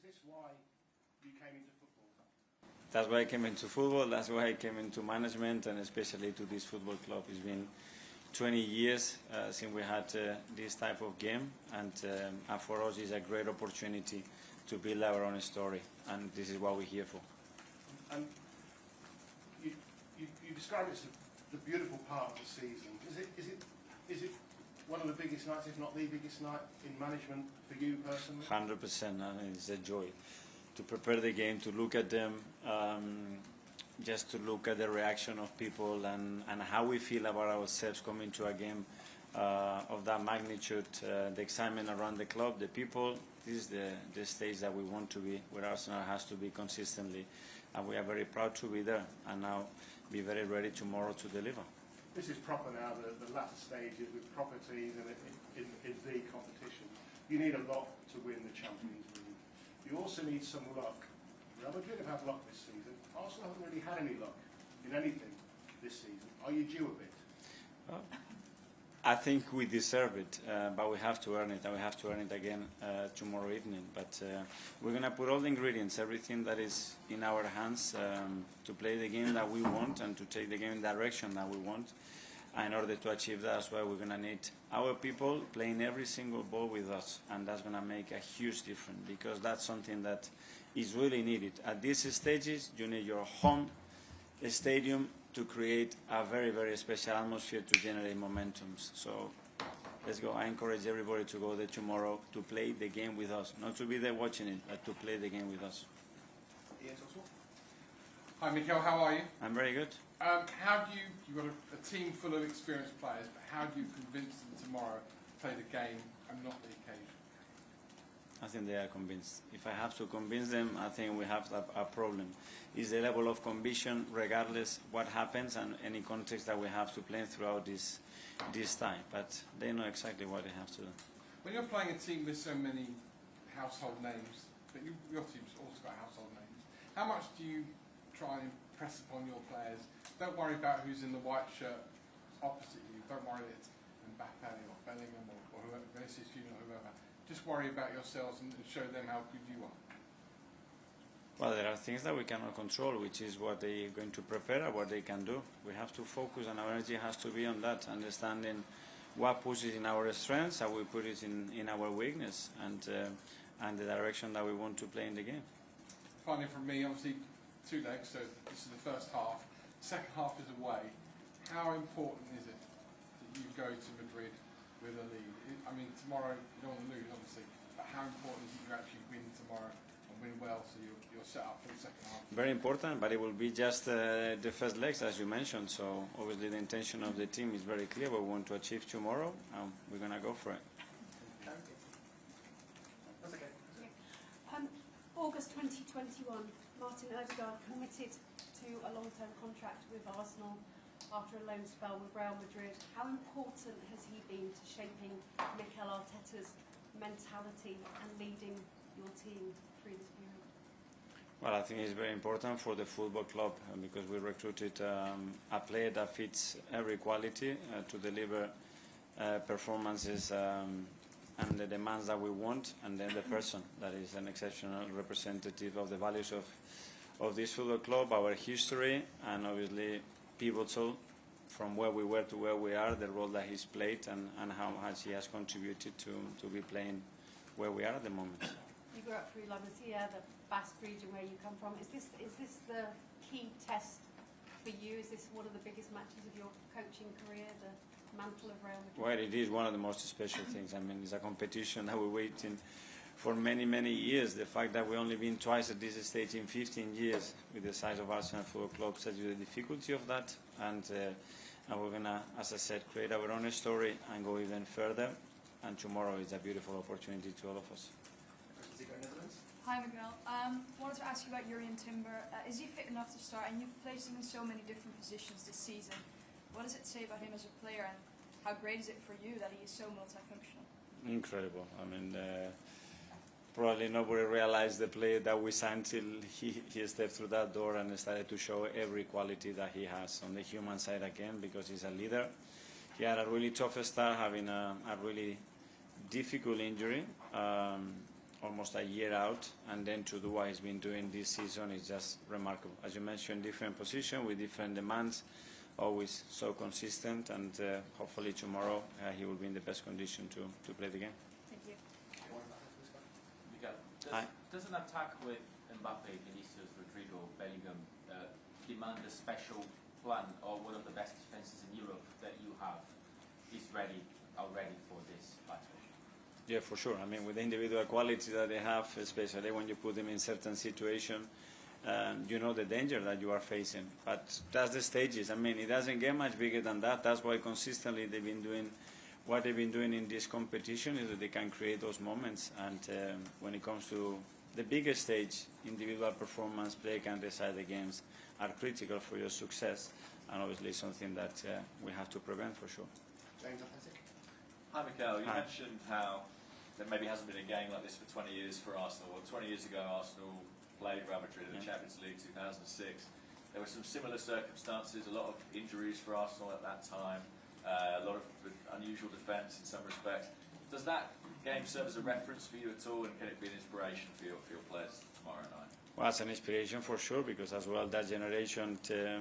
this why you came into football? That's why I came into football, that's why I came into management, and especially to this football club. It's been 20 years since we had this type of game, and for us it's a great opportunity to build our own story, and this is what we're here for. And you describe it as the beautiful part of the season. Is it one of the biggest nights, if not the biggest night in management for you personally? 100%. I mean, it's a joy to prepare the game, to look at them, just to look at the reaction of people and how we feel about ourselves coming to a game of that magnitude, the excitement around the club, the people. This is the stage that we want to be, where Arsenal has to be consistently, and we are very proud to be there and now be very ready tomorrow to deliver. This is proper now, the latter stages with proper teams and in the competition. You need a lot to win the Champions League. You also need some luck. Real Madrid have had luck this season. Arsenal haven't really had any luck in anything this season. Are you due a bit? I think we deserve it, but we have to earn it, and we have to earn it again tomorrow evening. But we're going to put all the ingredients, everything that is in our hands to play the game that we want and to take the game in the direction that we want. And in order to achieve that, that's why we're going to need our people playing every single ball with us, and that's going to make a huge difference, because that's something that is really needed. At these stages, you need your home stadium to create a very, very special atmosphere to generate momentum. So let's go. I encourage everybody to go there tomorrow to play the game with us. Not to be there watching it, but to play the game with us. Hi Mikel, how are you? I'm very good. How do you've got a team full of experienced players, but how do you convince them tomorrow to play the game and not the occasion? I think they are convinced. If I have to convince them, I think we have a problem. It's the level of conviction, regardless what happens and any context that we have to play throughout this time. But they know exactly what they have to do. When you're playing a team with so many household names, but your team's also got household names, how much do you try and impress upon your players? Don't worry about who's in the white shirt opposite you. Don't worry that it's Mbappe or Bellingham or whoever, Vinicius Junior or whoever. Just worry about yourselves and show them how good you are. Well, there are things that we cannot control, which is what they are going to prepare or what they can do. We have to focus, and our energy has to be on that, understanding what pushes in our strengths, how we put it in our weakness, and the direction that we want to play in the game. Finally, from me, obviously 2 legs, so this is the first half. Second half is away. How important is it that you go to Madrid with a lead? I mean, tomorrow you don't want to lose, obviously, but how important is it you actually win tomorrow and win well, so you're set up for the second half? Very important, but it will be just the first legs, as you mentioned. So obviously the intention of the team is very clear. What we want to achieve tomorrow, and we're going to go for it. That's okay. August 2021, Martin Ødegaard committed to a long-term contract with Arsenal after a loan spell with Real Madrid. How important has he been to shaping Mikel Arteta's mentality and leading your team through this period? Well, I think it's very important for the football club because we recruited a player that fits every quality to deliver performances and the demands that we want, and then the person that is an exceptional representative of the values of this football club, our history, and obviously pivotal from where we were to where we are, the role that he's played and how much he has contributed to be playing where we are at the moment. You grew up through La Masia, the Basque region where you come from. Is this the key test for you? Is this one of the biggest matches of your coaching career, the mantle of Real Madrid? Well, it is one of the most special things. I mean, it's a competition that we're waiting for many, many years. The fact that we've only been twice at this stage in 15 years with the size of Arsenal Football Club tells you the difficulty of that. And we're going to, as I said, create our own story and go even further. And tomorrow is a beautiful opportunity to all of us. Hi Miguel, wanted to ask you about Jurrien Timber. Is he fit enough to start? And you've placed him in so many different positions this season. What does it say about him as a player, and how great is it for you that he is so multifunctional? Incredible. I mean, probably nobody realized the player that we signed till he stepped through that door and started to show every quality that he has on the human side again, because he's a leader. He had a really tough start, having a really difficult injury. Almost almost a year out, and then to do what he's been doing this season is just remarkable. As you mentioned, different position with different demands, always so consistent, and hopefully tomorrow he will be in the best condition to play the game. Thank you. Miguel, Hi. does an attack with Mbappe, Vinicius, Rodrigo, Bellingham demand a special plan, or one of the best defences in Europe that you have is already for this battle? Yeah, for sure. I mean, with the individual quality that they have, especially when you put them in certain situations, you know the danger that you are facing. But that's the stages. I mean, it doesn't get much bigger than that. That's why consistently they've been doing what they've been doing in this competition, is that they can create those moments. And when it comes to the bigger stage, individual performance, play can decide the games, are critical for your success, and obviously something that we have to prevent for sure. James Athletic. Hi, Mikel. You Hi. mentioned how there maybe hasn't been a game like this for 20 years for Arsenal. Well, 20 years ago, Arsenal played Real Madrid in the Champions League 2006. There were some similar circumstances, a lot of injuries for Arsenal at that time, a lot of unusual defence in some respects. Does that game serve as a reference for you at all, and can it be an inspiration for your players tomorrow night? Well, it's an inspiration for sure, because as well that generation,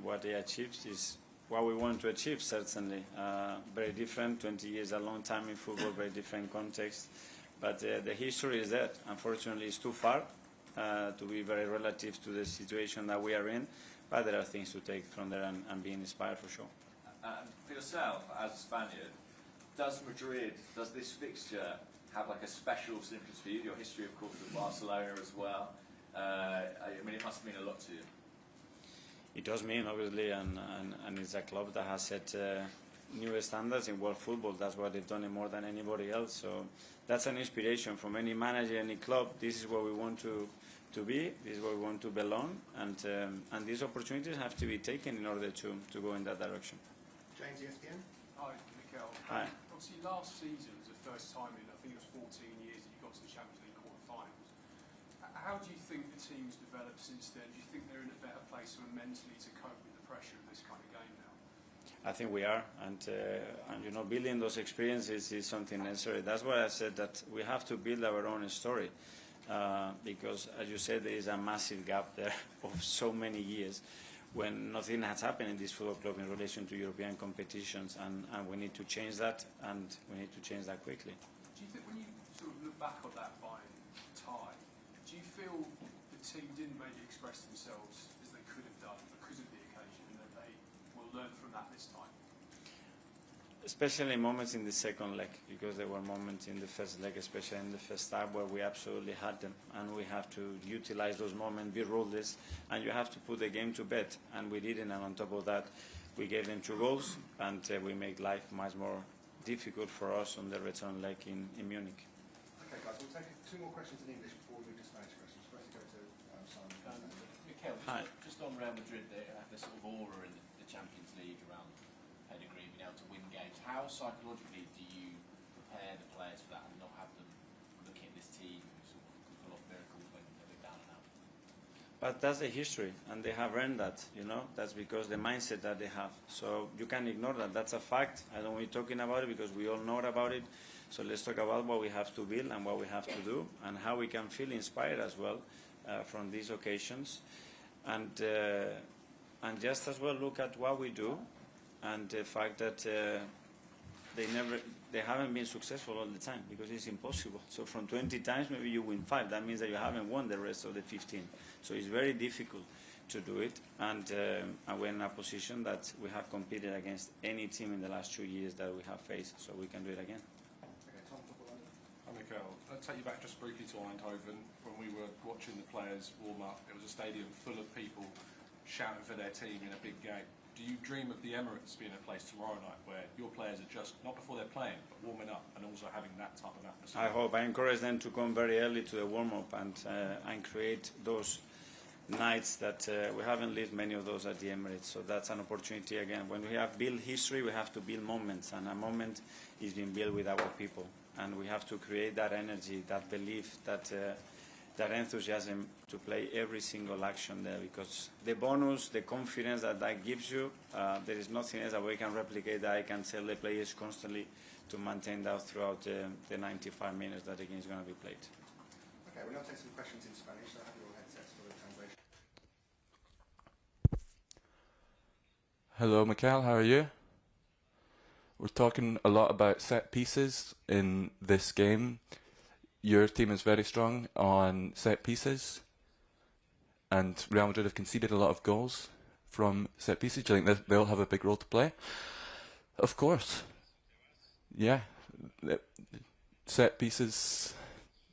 what they achieved is what we want to achieve, certainly. Very different, 20 years, a long time in football, very different context. But the history is that. Unfortunately, it's too far to be very relative to the situation that we are in, but there are things to take from there and be inspired for sure. And for yourself, as a Spaniard, does this fixture have like a special significance for you? Your history, of course, with Barcelona as well. I mean, it must mean a lot to you. It does mean, obviously, and it's a club that has set new standards in world football. That's what they've done it more than anybody else. So that's an inspiration from any manager, any club. This is where we want to be. This is where we want to belong. And these opportunities have to be taken in order to go in that direction. James, ESPN. Hi, Mikel. Hi. Obviously, last season was the first time in, I think it was 14 years, that you got to the Champions League quarter-finals. How do you think the team's developed since then? Do you think they're in a better place mentally to cope with the pressure of this kind of game now? I think we are, and you know, building those experiences is something necessary. That's why I said that we have to build our own story, because, as you said, there is a massive gap there of so many years when nothing has happened in this football club in relation to European competitions, and we need to change that, and we need to change that quickly. Do you think, when you sort of look back on that Bayern tie, do you feel the team didn't maybe express themselves as they could have done because of the occasion, and that they will learn from that this time? Especially moments in the second leg, because there were moments in the first leg, especially in the first half, where we absolutely had them, and we have to utilize those moments, be ruthless, and you have to put the game to bed, and we didn't. And on top of that, we gave them 2 goals, and we make life much more difficult for us on the return leg in Munich. Okay, guys, we'll take 2 more questions in English before we move to Spanish questions. First, go to Simon. Mikel, Hi. just on Real Madrid, they have this sort of aura in the Champions League around pedigree, being able to win games. How psychologically do you prepare the players for that and not have them looking at this team who sort of can pull off miracles when they're down and out? But that's the history, and they have earned that, you know. That's because the mindset that they have. So you can't ignore that. That's a fact. I don't want you talking about it because we all know about it. So let's talk about what we have to build and what we have to do, and how we can feel inspired as well from these occasions. And just as well look at what we do, and the fact that they haven't been successful all the time, because it's impossible. So from 20 times, maybe you win 5. That means that you haven't won the rest of the 15. So it's very difficult to do it, and we're in a position that we have competed against any team in the last 2 years that we have faced, so we can do it again. Okay, Tom, football London. Hi, Mikel. I'll take you back just briefly to Eindhoven. When we were watching the players warm up, it was a stadium full of people shouting for their team in a big game. Do you dream of the Emirates being a place tomorrow night where your players are just, not before they're playing, but warming up and also having that type of atmosphere? I hope. I encourage them to come very early to the warm-up and create those nights that we haven't lived many of those at the Emirates. So that's an opportunity again. When we have built history, we have to build moments, and a moment is being built with our people. And we have to create that energy, that belief, that enthusiasm to play every single action there, because the bonus, the confidence that gives you, there is nothing else that we can replicate that I can tell the players constantly to maintain that throughout the 95 minutes that the game is going to be played. Okay, now take some questions in Spanish, so have your headsets for the translation. Hello, Mikel, how are you? We're talking a lot about set pieces in this game. Your team is very strong on set pieces, and Real Madrid have conceded a lot of goals from set pieces. Do you think they'll have a big role to play? Of course. Yeah. Set pieces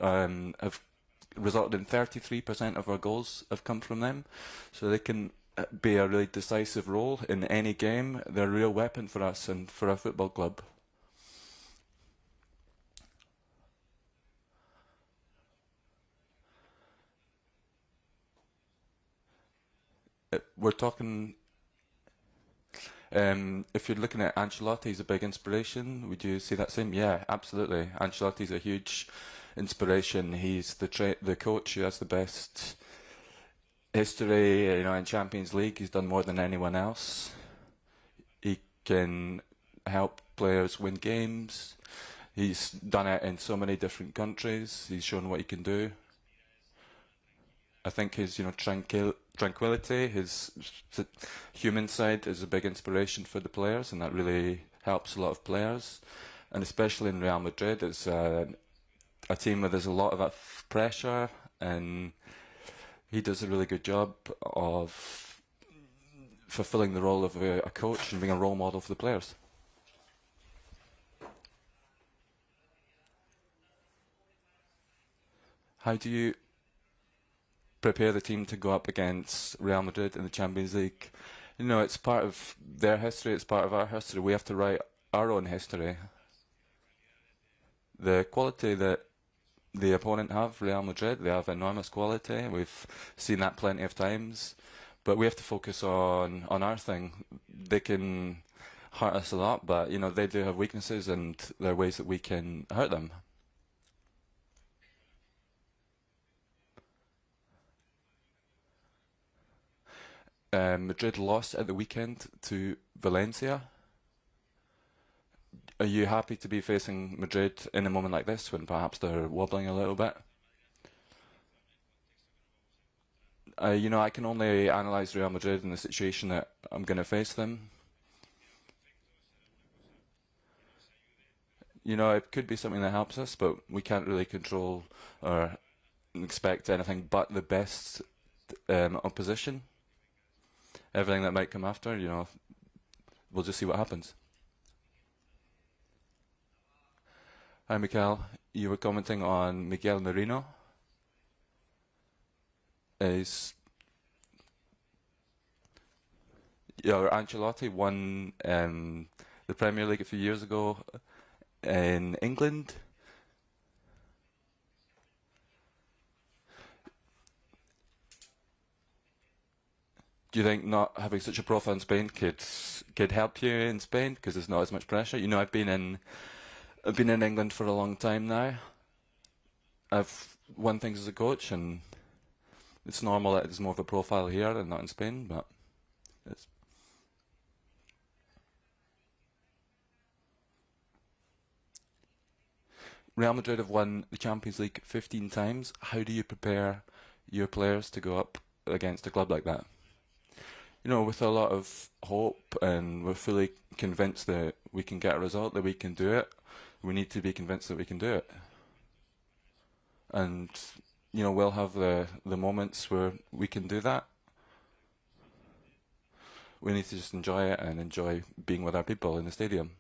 have resulted in 33% of our goals have come from them, so they can be a really decisive role in any game. They're a real weapon for us and for our football club. We're talking, if you're looking at Ancelotti, he's a big inspiration. Would you see that same? Yeah, absolutely. Ancelotti's a huge inspiration. He's the coach who has the best history, in Champions League. He's done more than anyone else. He can help players win games. He's done it in so many different countries. He's shown what he can do. I think his, tranquility, his human side is a big inspiration for the players, and that really helps a lot of players. And especially in Real Madrid, it's a team where there's a lot of pressure, and he does a really good job of fulfilling the role of a coach and being a role model for the players. How do you prepare the team to go up against Real Madrid in the Champions League? It's part of their history, it's part of our history. We have to write our own history. The quality that the opponent have, Real Madrid, they have enormous quality. We've seen that plenty of times. But we have to focus on our thing. They can hurt us a lot, but they do have weaknesses, and there are ways that we can hurt them. Madrid lost at the weekend to Valencia. Are you happy to be facing Madrid in a moment like this when perhaps they're wobbling a little bit? I can only analyse Real Madrid in the situation that I'm going to face them. It could be something that helps us, but we can't really control or expect anything but the best opposition. Everything that might come after, we'll just see what happens. Hi, Mikel. You were commenting on Miguel Merino. Ancelotti won the Premier League a few years ago in England. Do you think not having such a profile in Spain could help you in Spain because there's not as much pressure? I've been in England for a long time now. I've won things as a coach, and it's normal that there's more of a profile here and not in Spain, but it's. Real Madrid have won the Champions League 15 times. How do you prepare your players to go up against a club like that? With a lot of hope, and we're fully convinced that we can get a result, that we can do it. We need to be convinced that we can do it. And, we'll have the moments where we can do that. We need to just enjoy it and enjoy being with our people in the stadium.